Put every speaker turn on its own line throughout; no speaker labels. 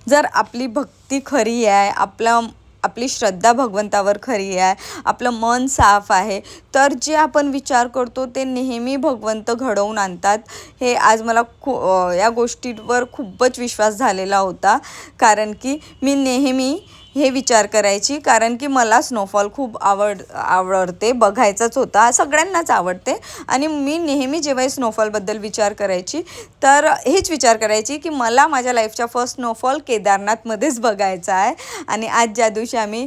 जर आपली भक्ती खरी आहे, आपली श्रद्धा भगवंतावर खरी आहे, आपलं मन साफ आहे, तर जे आपण विचार करतो ते नेहमी भगवंत घडवून आणतात. हे आज मला या गोष्टीवर खूपच विश्वास झालेला होता. कारण की मी नेहमी हे विचार करायची, कारण की मला स्नोफॉल खूप आवडते, बघायचाच होता, सगळ्यांनाच आवडते. आणि मी नेहमी जेव्हा स्नोफॉलबद्दल विचार करायची तर हेच विचार करायची की मला माझ्या लाईफचा फर्स्ट स्नोफॉल केदारनाथमध्येच बघायचा आहे. आणि आज ज्या दिवशी आम्ही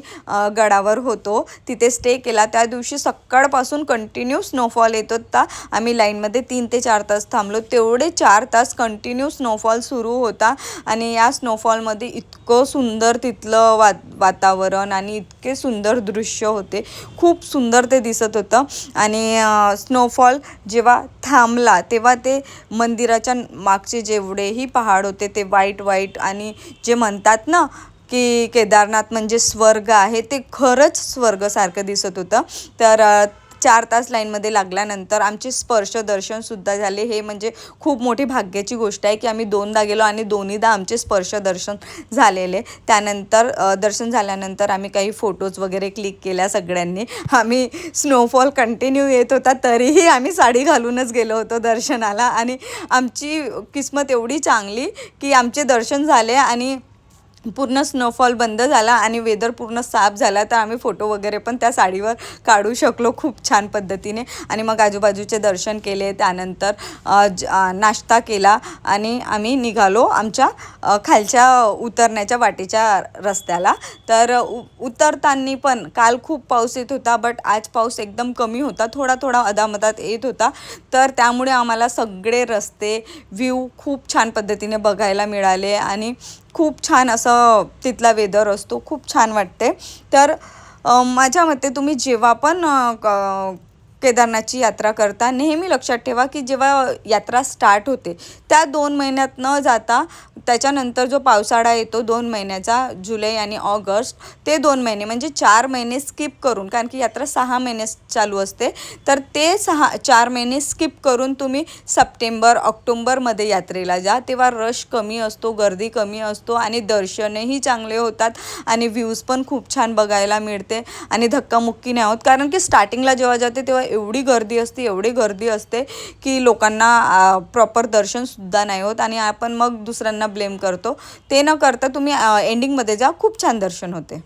गडावर होतो, तिथे स्टे केला, त्या दिवशी सकाळपासून कंटिन्यू स्नोफॉल येत होता. आम्ही लाईनमध्ये 3 ते 4 तास थांबलो. तेवढे 4 तास कंटिन्यू स्नोफॉल सुरू होता. आणि या स्नोफॉलमध्ये इतकं सुंदर तिथलं वातावरण आणि इतके सुंदर दृश्य होते, खूप सुंदर ते दिसत होतं. आणि स्नोफॉल जेव्हा थांबला तेव्हा ते मंदिराच्या मागचे जेवढेही पहाड होते ते वाईट आणि जे म्हणतात ना की केदारनाथ म्हणजे स्वर्ग आहे, ते खरंच स्वर्गासारखं दिसत होतं. तर 4 तास लाईनमध्ये लागल्यानंतर आमचे स्पर्श दर्शनसुद्धा झाले. हे म्हणजे खूप मोठी भाग्याची गोष्ट आहे की आम्ही 2दा गेलो आणि दोन्हीदा आमचे स्पर्श दर्शन झालेले. त्यानंतर दर्शन झाल्यानंतर आम्ही काही फोटोज वगैरे क्लिक केल्या सगळ्यांनी. आम्ही स्नोफॉल कंटिन्यू येत होता तरीही आम्ही साडी घालूनच गेलो होतो दर्शनाला. आणि आमची किस्मत एवढी चांगली की आमचे दर्शन झाले आणि पूर्ण स्नोफॉल बंद झाला आणि वेदर पूर्ण साफ झाला, तर आम्ही फोटो वगैरे पण त्या साडीवर काढू शकलो खूप छान पद्धतीने. आणि मग आजूबाजूचे दर्शन केले. त्यानंतर नाश्ता केला आणि आम्ही निघालो आमच्या खालच्या उतरण्याच्या वाटेच्या रस्त्याला. तर उतरताना पण काल खूप पाऊस येत होता, बट आज पाऊस एकदम कमी होता, थोडा अदामदात येत होता. तर त्यामुळे आम्हाला सगळे रस्ते व्ह्यू खूप छान पद्धतीने बघायला मिळाले आणि खूप छान असं तिथला वेदर असतो, खूप छान वाटते. तर माझ्या मते तुम्ही जेव्हा पण केदारनाथची यात्रा करता, नेहमी लक्षात ठेवा की जेव्हा यात्रा स्टार्ट होते त्या 2 महिन्यात न जाता त्याच्यानंतर जो पावसाळा येतो 2 महिन्याचा, जुलै आणि ऑगस्ट, ते 2 महिने म्हणजे 4 महिने स्किप करून, कारण की यात्रा 6 महिने चालू असते, तर ते 4 महिने स्किप करून तुम्ही सप्टेंबर ऑक्टोंबरमध्ये यात्रेला जा. तेव्हा रश कमी असतो, गर्दी कमी असतो आणि दर्शनही चांगले होतात आणि व्ह्यूज पण खूप छान बघायला मिळते आणि धक्कामुक्की नाही होत. कारण की स्टार्टिंगला जेव्हा जाते तेव्हा एवढी गर्दी असते की लोकांना प्रॉपर दर्शनसुद्धा नाही होत आणि आपण मग दुसऱ्यांना ब्लेम करतो. ते न करता तुम्ही एंडिंगमध्ये जा, खूप छान दर्शन होते.